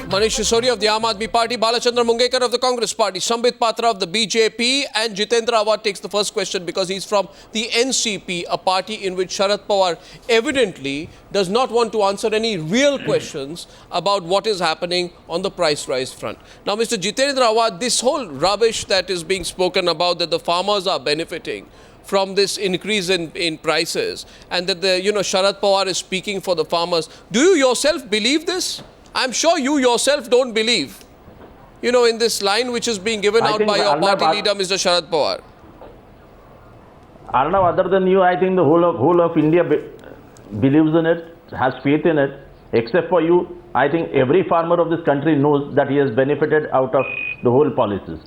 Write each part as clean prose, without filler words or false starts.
Manish Sisodia of the Aam Aadmi Party, Balachandra Mungekar of the Congress Party, Sambit Patra of the BJP, and Jitendra Awad takes the first question because he's from the NCP, a party in which Sharad Pawar evidently does not want to answer any real questions about what is happening on the price rise front. Now, Mr. Jitendra Awad, this whole rubbish that is being spoken about, that the farmers are benefiting from this increase in prices, and that Sharad Pawar is speaking for the farmers. Do you yourself believe this? I'm sure you yourself don't believe, in this line which is being given out by your party leader, Mr. Sharad Pawar. Arnav, other than you, I think the whole of India believes in it, has faith in it, except for you. I think every farmer of this country knows that he has benefited out of the whole policies.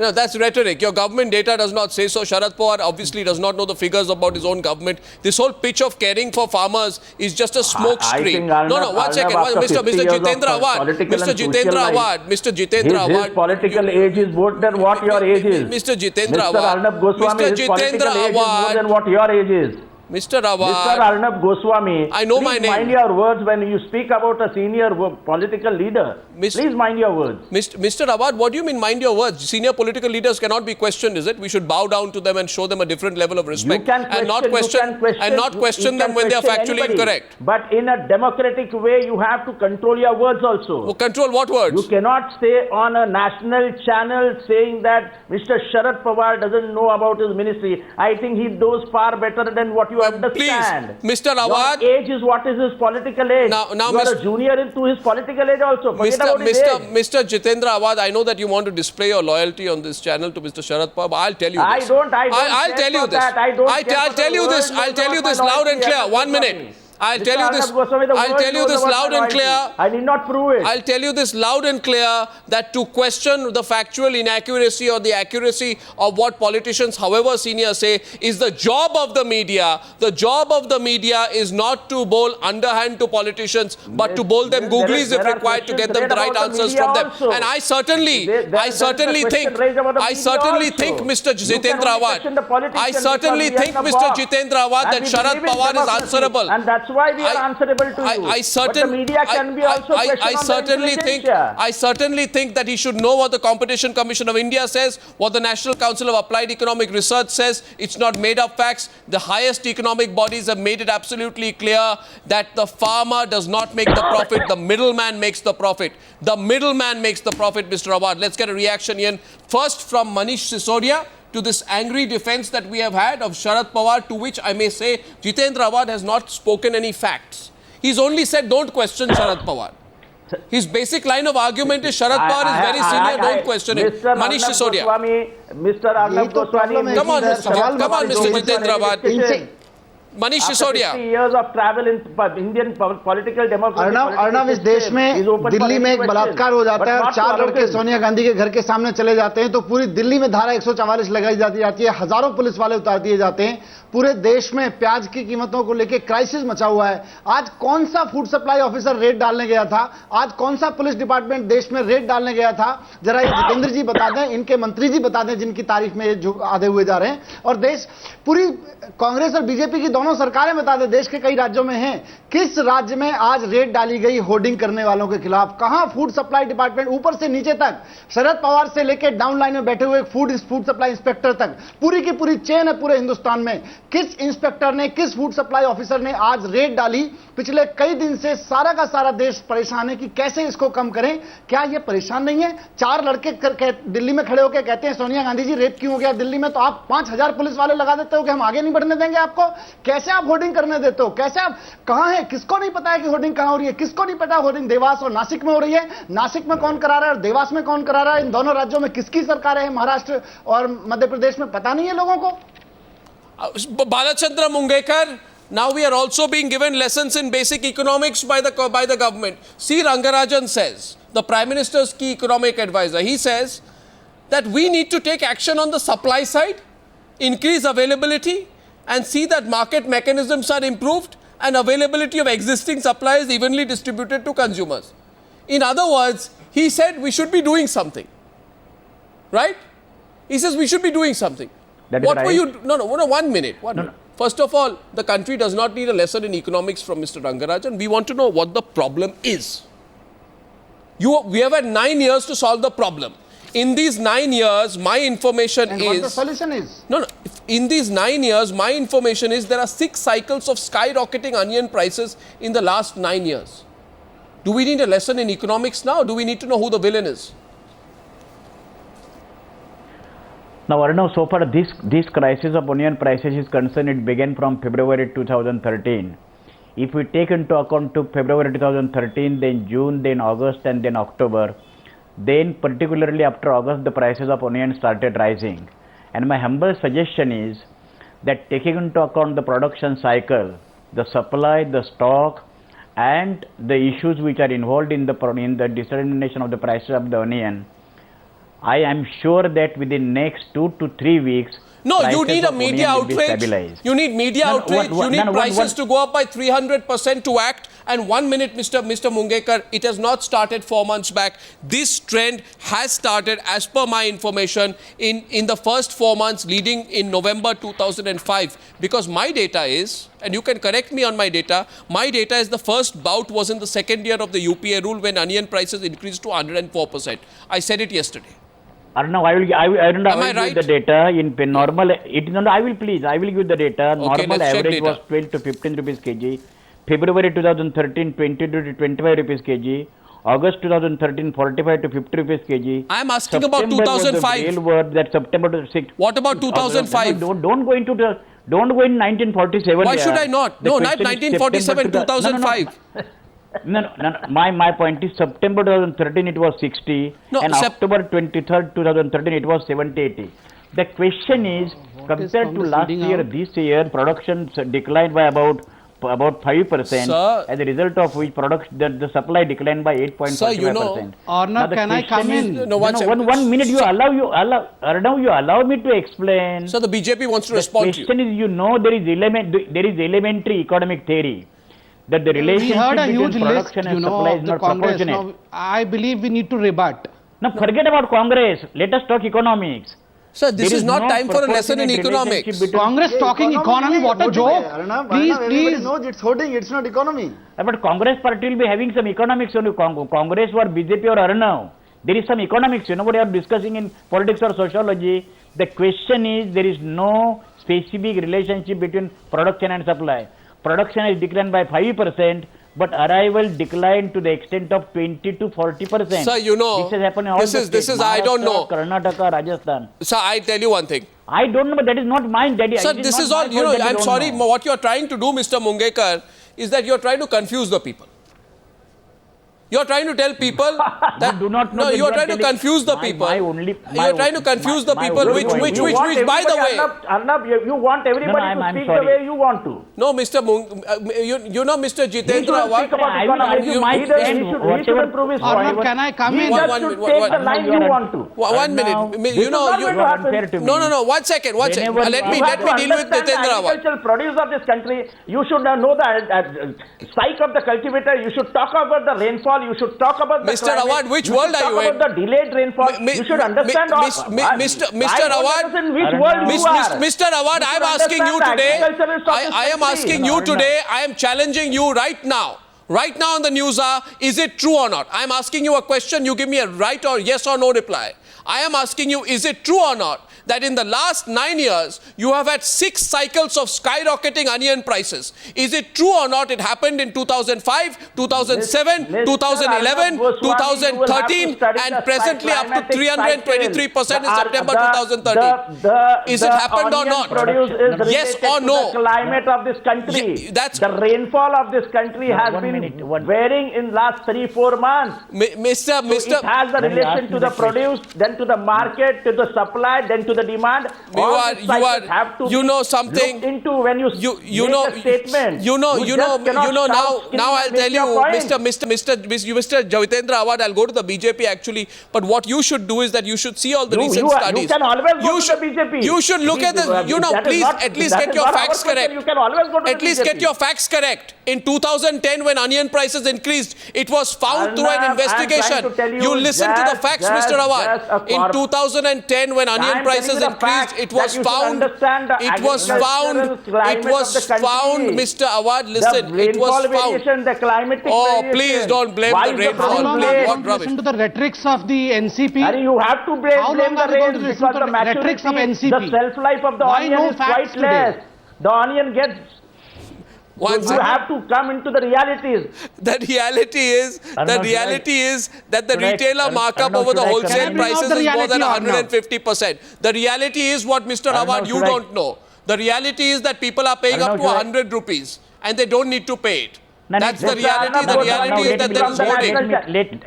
No, that's rhetoric. Your government data does not say so. Sharad Pawar obviously does not know the figures about his own government. This whole pitch of caring for farmers is just a smoke screen. No, one second. Mr. Jitendra Awad. Mr. Jitendra Awad. Mr. Jitendra Awad. His political age is more than what your age is. Mr. Jitendra Awad. Mr. Arnab Goswami, his political age is more than what your age is. Mr. Awad. Mr. Arnab Goswami, I know my name. Mind your words when you speak about a senior political leader. Please mind your words. Mr. Awad, what do you mean mind your words? Senior political leaders cannot be questioned, is it? We should bow down to them and show them a different level of respect and not question them when they are factually incorrect. But in a democratic way, you have to control your words also. Well, control what words? You cannot stay on a national channel saying that Mr. Sharad Pawar doesn't know about his ministry. I think he knows far better than what you understand. Please, Mr. Awad. Your age is what is his political age. Now, you are a junior into his political age also. Mr. Jitendra Awad, I know that you want to display your loyalty on this channel to Mr. Sharad Pawar, but I'll tell you this. I'll tell you this. I'll tell you this loud and clear. 1 minute. I'll tell you this loud and clear. I need not prove it. I'll tell you this loud and clear that to question the factual inaccuracy or the accuracy of what politicians, however senior, say is the job of the media. The job of the media is not to bowl underhand to politicians, but to bowl them googlies if required to get them the right answers from them. And I certainly think, Mr. Jitendra Awad, I certainly think, Mr. Jitendra Awad, that Sharad Pawar is answerable. And that's why we are answerable to you. But the media can be also questioned I certainly think that he should know what the Competition Commission of India says, what the National Council of Applied Economic Research says. It's not made up facts. The highest economic bodies have made it absolutely clear that the farmer does not make the profit. The middleman makes the profit. The middleman makes the profit, Mr. Awad. Let's get a reaction, Ian. First from Manish Sisodia to this angry defense that we have had of Sharad Pawar, to which I may say Jitendra Awad has not spoken any facts. He's only said don't question Sharad Pawar. His basic line of argument is Sharad Pawar is very senior, don't question him. Manish Sisodia. Mr. Arnab Goswami. Come on, Mr. Jitendra Awad. Manish Sisodia. 50 years of travel in Indian political democracy. Arnav, इस देश में दिल्ली में एक बलात्कार हो जाता है और 4 लड़के सोनिया गांधी के घर के सामने चले जाते हैं तो पूरी दिल्ली में धारा 144 लगाई जाती है, हजारों पुलिस वाले उतार दिए जाते हैं। पूरे देश में प्याज की कीमतों को लेकर क्राइसिस मचा हुआ है। आज कौन सा फूड सप्लाई ऑफिसर रेड डालने गया था? आज कौन सा पुलिस डिपार्टमेंट देश में रेड डालने गया था? जरा ये जितेंद्र जी बता दें, इनके मंत्री जी बता दें, जिनकी तारीफ में आधे हुए जा रहे हैं। और देश पूरी कांग्रेस और बीजेपी की दोनों सरकारें बता दें, देश के कई राज्यों में हैं, किस राज्य में आज रेड डाली गई होर्डिंग करने वालों के खिलाफ? कहां फूड सप्लाई डिपार्टमेंट ऊपर से नीचे तक, शरद पवार से लेकर डाउन लाइन में बैठे हुए फूड सप्लाई इंस्पेक्टर तक, पूरी की पूरी चेन है पूरे हिंदुस्तान में। किस इंस्पेक्टर ने, किस फूड सप्लाई ऑफिसर ने आज रेड डाली? पिछले कई दिन से सारा का सारा देश परेशान है कि कैसे इसको कम करें। क्या ये परेशान नहीं है? 4 लड़के दिल्ली में खड़े होकर कहते हैं सोनिया गांधी जी रेप क्यों हो गया दिल्ली में, तो आप 5000 पुलिस वाले लगा देते हो कि हम आगे नहीं बढ़ने देंगे आपको। कैसे आप होर्डिंग करने देते हो? कैसे आप, कहां है? किसको नहीं पता है कि होर्डिंग कहां हो रही है? किसको नहीं पता होर्डिंग देवास और नासिक में हो रही है? नासिक में कौन करा रहा है और देवास में कौन करा रहा है? इन दोनों राज्यों में किसकी सरकारें हैं? महाराष्ट्र और मध्य प्रदेश में पता नहीं है लोगों को। Balachandra Mungekar, now we are also being given lessons in basic economics by the government. C. Rangarajan says, the Prime Minister's key economic advisor, he says that we need to take action on the supply side, increase availability, and see that market mechanisms are improved and availability of existing supply is evenly distributed to consumers. In other words, he said we should be doing something. Right? He says we should be doing something. What were you... No, 1 minute. First of all, the country does not need a lesson in economics from Mr. Rangarajan. We want to know what the problem is. We have had 9 years to solve the problem. In these 9 years, my information And is... what the solution is? No. In these 9 years, my information is there are 6 cycles of skyrocketing onion prices in the last 9 years. Do we need a lesson in economics now? Do we need to know who the villain is? Now, Arnav, so far this crisis of onion prices is concerned, it began from February 2013. If we take into account to February 2013, then June, then August, and then October, then particularly after August, the prices of onion started rising. And my humble suggestion is that taking into account the production cycle, the supply, the stock, and the issues which are involved in the determination of the prices of the onion, I am sure that within next 2 to 3 weeks, no, you need a media outrage. You need media outrage. You need prices to go up by 300% to act. And 1 minute, Mr. Mungekar, it has not started 4 months back. This trend has started, as per my information, in the first 4 months leading in November 2005. Because my data is, and you can correct me on my data is the first bout was in the second year of the UPA rule when onion prices increased to 104%. I said it yesterday. Arnav, I will give right? the data in normal. I will give the data. Okay, normal average was 12 to 15 rupees kg. February 2013, 20 to 25 rupees kg. August 2013, 45 to 50 rupees kg. I am asking about 2005. That September to 6. What about 2005? Don't go into 1947. Why should I not? No, not 1947, 2005. No. My point is September 2013 it was 60 and October 23rd 2013 it was 70-80. The question is, compared to last year, this year production declined by about 5%, Sir, as a result of which the supply declined by 8.45%. Sir, you know, Arnav, can I come in? No, one minute, you allow me to explain. So the BJP wants to respond to you. The question is, there is elementary economic theory that the relationship we heard a between huge production list, and supply is not proportionate. Now, I believe we need to rebut. Now forget about Congress. Let us talk economics. Sir, this is not time for a lesson in economics. Congress talking economy, what a joke. Please. Everybody knows it's hoarding, it's not economy. But Congress party will be having some economics only. Congress or BJP or Arnav. There is some economics. What we are discussing in politics or sociology. The question is, there is no specific relationship between production and supply. Production has declined by 5%, but arrival declined to the extent of 20 to 40%. Sir, you know, this has happened in all this is I don't know. Karnataka, Rajasthan. Sir, I tell you one thing. I don't know, but that is not mine. Sir, this is all, you know, I'm sorry, what you are trying to do, Mr. Mungekar, is that you are trying to confuse the people. You are trying to tell people that you do not know. No, you are trying to confuse the people. You are trying to confuse the people, which by the way, Arnav, you want everybody to speak the way you want to. no, Mr. You know, Mr. Jitendra Awad. He should improve his point. Arnav, can I come in? He just should take the line you want to. 1 minute. You know, no. 1 second. Let me deal with Jitendra Awad. Agricultural produce of this country, you should know the cycle of the cultivator. You should talk about the rainfall. You should talk about the Mr. climate. Awad, which world are you in? Talk about the delayed rainfall. You should understand Mr. Awad, which world you are. Mr. Awad, I am asking you today. I am asking you today. I am challenging you right now. Right now on the news is it true or not? I am asking you a question. You give me a right or yes or no reply. I am asking you, is it true or not that in the last 9 years, you have had 6 cycles of skyrocketing onion prices? Is it true or not it happened in 2005, 2007, 2011, 2013, and presently up to 323% in September 2013? Is it happened or not? Yes or no? The climate of this country. The rainfall of this country has been varying in last 3-4 months. It has a relation to the produce, then to the market, to the supply, then to the demand. You know something. Into when you know a statement. Now I'll tell you, Mr. Jitendra Awad, I'll go to the BJP actually. But what you should do is that you should see all the recent studies. You can always go to the BJP. You should look at the. Please at least get your facts correct. You can always go to the BJP. At least get your facts correct. In 2010, when onion prices increased. It was found through an Arnab, investigation. I'm trying to tell You you listen to the just- facts, Mr. just Awad. In 2010, when onion I'm prices telling you the increased, fact it was that you should found. understand the It was found. agricultural climate It was of the country. found, Mr. Awad. Listen, the it was rainfall found. variation, the climatic Oh, variation. please don't blame Why the is rainfall. How problem long Please, are we rain? what going to rubbish. listen to the rhetorics of the NCP? And you have to blame, How blame long the are we going rain to listen because to the the rhetorics of maturity, NCP? the shelf life of the Why onion no is facts quite today? less. The onion gets. One You second. have to come into the realities. The reality is that the retailer markup over the wholesale prices is more than 150%. The reality is what, Mr. Awad, you don't know. The reality is that people are paying up to 100 rupees and they don't need to pay it. That's the reality. The reality is that there is hoarding.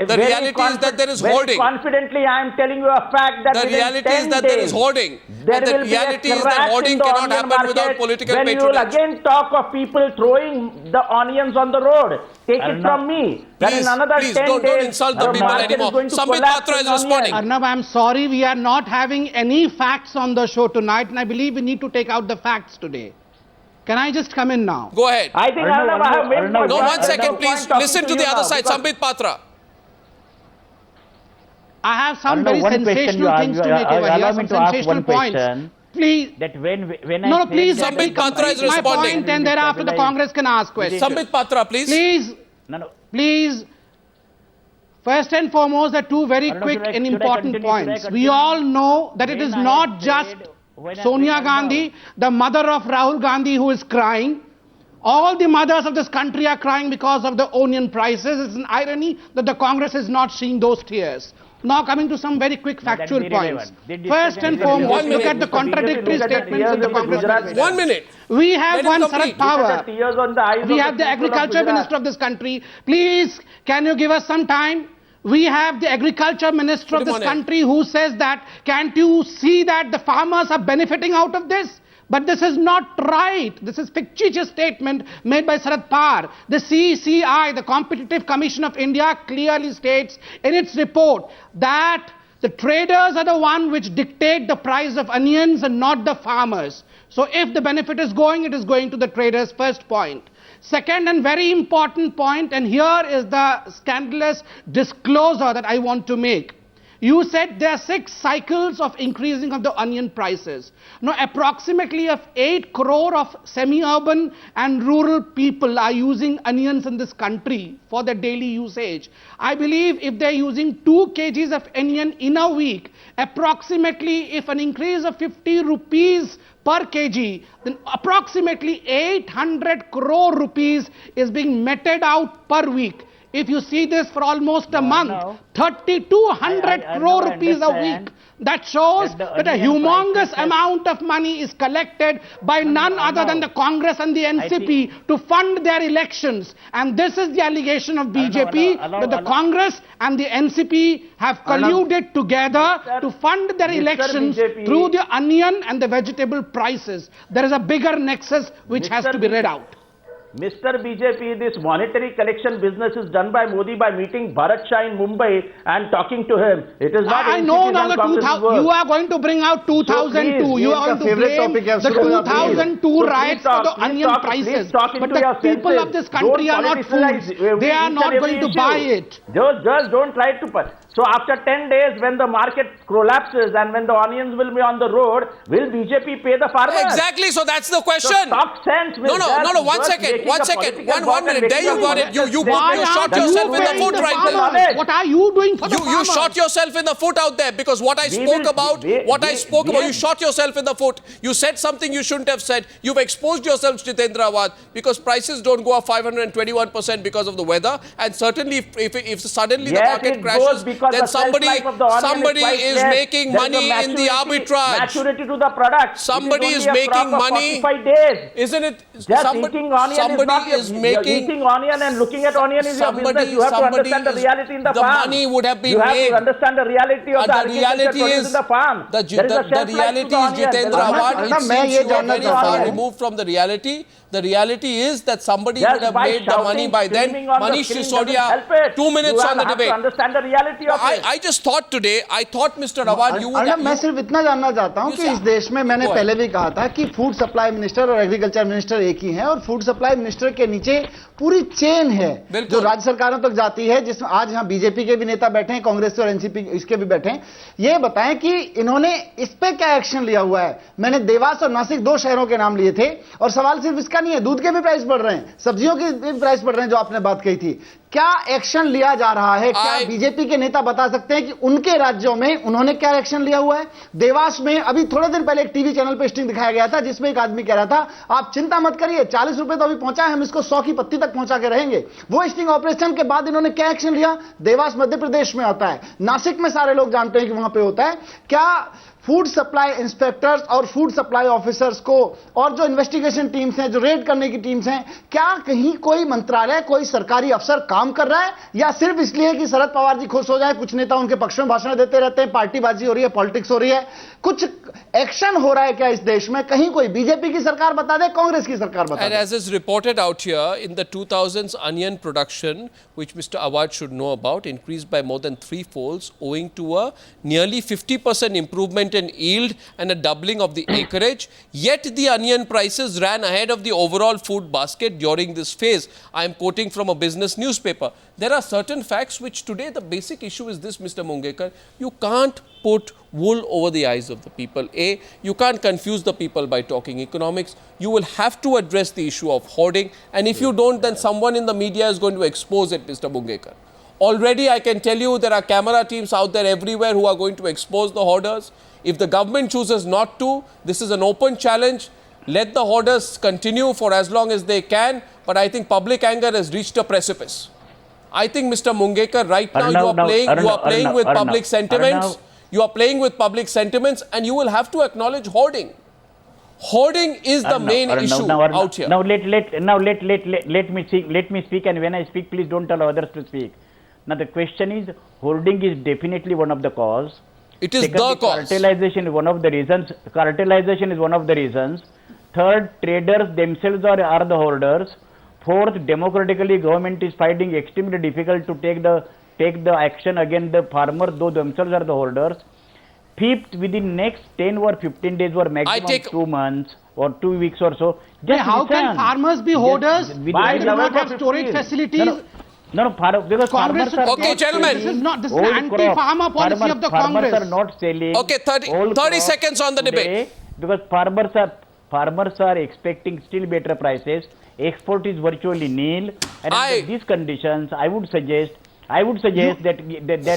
The reality is that there is hoarding. Very confidently, I am telling you a fact that The within reality 10 is that there is days, hoarding. there And the will be a reality is that crash hoarding in the cannot onion happen without market political when you will patronage. again talk of people throwing the onions on the road. Take it from me. That in another 10 don't days, insult the people market anymore. is going to Sambit collapse Patra in is responding. onions. Arnab, I'm sorry, we are not having any facts on the show tonight, and I believe we need to take out the facts today. Can I just come in now? Go ahead. I think Arnab, I have made my No, point. 1 second, please. Listen to the other side. Because Sambit Patra. I have some Arnab, very one question sensational you things to make over allow here, me some to ask sensational one points. question. Please. That when No, I please, said let me Sambit Patra is complete my responding. point, and thereafter the Congress can ask questions. Sambit Patra, please. Please, No. please. First and foremost, there are two very Arnab, quick should I and continue? important Should I points. We continue? all know that it When is I not had just said- when I- Sonia when I Gandhi, the mother of Rahul Gandhi, who is crying. All the mothers of this country are crying because of the onion prices. It's an irony that the Congress is not seeing those tears. Now coming to some very quick that's factual irrelevant. points. Did First and discussion- foremost, One look minute, at the Mr. contradictory Look at the statements in the tears of Congress Gujarat. president. 1 minute. We have Let him one complete. Sharad Pawar. Look at the tears on the eyes We of have the people of agriculture Gujarat. minister of this country. Please, can you give us some time? We have the agriculture minister of Put him this on air. country who says that, can't you see that the farmers are benefiting out of this? But this is not right. This is fictitious statement made by Sharad Pawar. The CCI, the Competitive Commission of India, clearly states in its report that the traders are the one which dictate the price of onions and not the farmers. So if the benefit is going, it is going to the traders, first point. Second and very important point, and here is the scandalous disclosure that I want to make. You said there are 6 cycles of increasing of the onion prices. Now, approximately of 8 crore of semi-urban and rural people are using onions in this country for their daily usage. I believe if they're using 2 kgs of onion in a week, approximately if an increase of 50 rupees per kg, then approximately 800 crore rupees is being meted out per week. If you see this for almost a month, 3,200 crore rupees a week. That shows that a humongous amount of money is collected by none other than the Congress and the NCP to fund their elections. And this is the allegation of BJP, that the Congress and the NCP have colluded together to fund their elections BJP. through the onion and the vegetable prices. There is a bigger nexus which has to be read out. Mr. BJP, this monetary collection business is done by Modi by meeting Bharat Shah in Mumbai and talking to him. It is not I know now the 2000, you are going to bring out 2002. You are going to blame the 2002 riots for the onion prices. But the people of this country are not fools. They are not going to buy it. Just don't try to... So after 10 days, when the market collapses and when the onions will be on the road, will BJP pay the farmers? Exactly. So that's the question. So talk sense. No. 1 second. 1 second. One minute. There you got it. You shot yourself in the foot right there. What are you doing for the farmers? You shot yourself in the foot out there because what I spoke about, you shot yourself in the foot. You said something you shouldn't have said. You've exposed yourself, Jitendra Awad, because prices don't go up 521% because of the weather. And certainly, if suddenly the market crashes, then somebody is making money in the arbitrage. Maturity to the product. Somebody is making money. 45 days. Isn't it? Just eating onion eating onion and looking at onion is your business. You have to understand the reality in the farm. The money would have been made. made. You have to understand the reality of the agriculture produced in the farm. The reality is, Jitendra Awad, it seems you are very far removed from the reality. The reality is that somebody would have made the money by then. Manish Sisodia, 2 minutes on the debate. You have to understand the reality of it. I just thought today, Mr. Awad, you would have... मैं सिर्फ इतना जानना चाहता हूं कि इस देश में मैंने पहले भी कहा था कि फूड सप्लाई मिनिस्टर और एग्रीकल्चर मिनिस्टर एक ही हैं और फूड सप्लाई मिनिस्टर के नीचे पूरी चेन है जो राज्य सरकारों तक जाती है, जिसमें आज यहाँ बीजेपी के भी नेता बैठे हैं, कांग्रेस और एनसीपी इसके भी बैठे हैं। ये बताएं कि इन्होंने इस पे क्या एक्शन लिया हुआ है। मैंने देवास और नासिक 2 शहरों के नाम लिए थे, और सवाल सिर्फ इसका नहीं है, दूध के भी प्राइस बढ़ रहे हैं, सब्जियों के भी प्राइस बढ़ रहे हैं, जो आपने बात कही थी। क्या एक्शन लिया जा रहा है? क्या बीजेपी के नेता बता सकते हैं कि उनके राज्यों में उन्होंने क्या एक्शन लिया हुआ है? देवास में अभी थोड़े दिन पहले एक टीवी चैनल पे स्टिंग दिखाया गया था, जिसमें एक आदमी कह रहा था, आप चिंता मत करिए, 40 रुपए तो अभी पहुंचा है, हम इसको 100 की पत्ती तक पहुंचा के रहेंगे। वो स्टिंग ऑपरेशन के बाद इन्होंने क्या एक्शन लिया? देवास मध्य प्रदेश में आता है, नासिक में सारे लोग जानते हैं कि वहां पे होता है। क्या फूड सप्लाई इंस्पेक्टर्स और फूड सप्लाई ऑफिसर्स को, और जो इन्वेस्टिगेशन टीम्स हैं, जो रेड करने की टीम्स हैं, क्या कहीं कोई मंत्रालय, कोई सरकारी अफसर काम कर रहा है, या सिर्फ इसलिए कि शरद पवार जी खुश हो जाए, कुछ नेता उनके पक्ष में भाषण देते रहते हैं, पार्टीबाजी हो रही है, पॉलिटिक्स हो रही है? कुछ एक्शन हो रहा है क्या इस देश में? कहीं कोई बीजेपी की सरकार बता दे, कांग्रेस की सरकार बता दे। And as is reported out here, in the 2000s, onion production, which Mr. Awad should know about, increased by more than 3-folds, owing to a nearly 50% improvement in yield and a doubling of the acreage. Yet the onion prices ran ahead of the overall food basket during this phase. I am quoting from a business newspaper. There are certain facts which today the basic issue is this, Mr. Mungekar. You can't put wool over the eyes of the people. You can't confuse the people by talking economics. You will have to address the issue of hoarding. And if you don't, then someone in the media is going to expose it, Mr. Mungekar. Already I can tell you there are camera teams out there everywhere who are going to expose the hoarders. If the government chooses not to, this is an open challenge. Let the hoarders continue for as long as they can. But I think public anger has reached a precipice. I think, Mr. Mungekar, right now you are playing with public sentiments. You are playing with public sentiments, and you will have to acknowledge hoarding. Hoarding is the main issue out here. Now let me speak, and when I speak, please don't tell others to speak. Now the question is, hoarding is definitely one of the cause. It is the cause. Cartelization is one of the reasons. Cartelization is one of the reasons. Third, traders themselves are the hoarders. Fourth, democratically government is finding extremely difficult to take the action against the farmer, though themselves are the holders. Fifth, within next 10 or 15 days or maximum 2 months or 2 weeks or so. How can farmers be hoarders? Why do not have storage facilities? Because farmers are... Okay, gentlemen. This is anti-farmer policy of the Congress. Farmers are not selling... Okay, 30 seconds on the debate. Because farmers are expecting still better prices. Export is virtually nil. And under these conditions, I would suggest that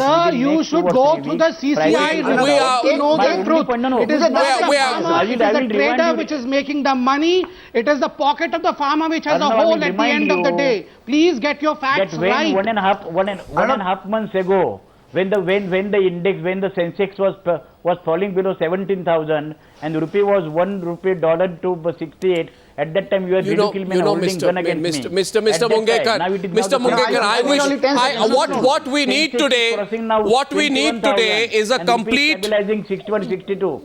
sir, you should go through the CCI report to know the truth. It is the trader which is making the money. It is the pocket of the farmer which has a hole at the end of the day. Please get your facts right. One and a half months ago, when the Sensex was falling below 17,000 and the rupee was $1 to 68. At that time, you were ridiculing and holding gun against me. Mr. Mungekar, I wish what we need today is a complete. Stabilizing 61, 62.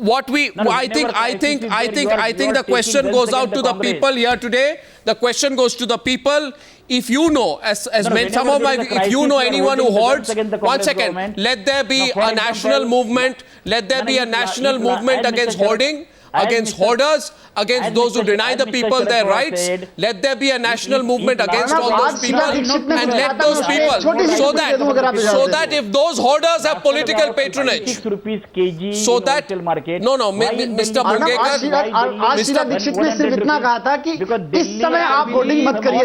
I think the question goes out to the people here today. The question goes to the people. If you know, if you know anyone who hoards, 1 second, let there be a national movement. Let there be a national movement against hoarding, against hoarders, against those who deny the people their rights. Let there be a national movement against all those people, and let those people, so that if those hoarders have political patronage, so that Mr. Mungekar, आज शीला दीक्षित ने सिर्फ इतना कहा था कि इस समय आप होर्डिंग मत करिए,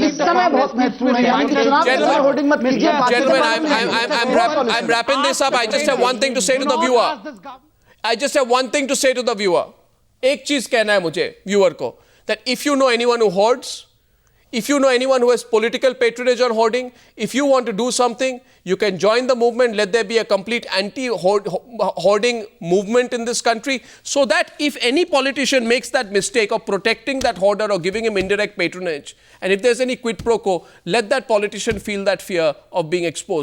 इस समय बहुत महत्वपूर्ण है, चुनाव के समय होर्डिंग मत कीजिए. Gentlemen, I'm wrapping this up. I just have one thing to say to the viewer. एक चीज कहना है मुझे व्यूअर को, that if you know anyone who hoards, if you know anyone who has political patronage on hoarding, if you want to do something, you can join the movement. Let there be a complete anti-hoarding movement in this country, so that if any politician makes that mistake of protecting that hoarder or giving him indirect patronage, and if there's any quid pro quo, let that politician feel that fear of being exposed.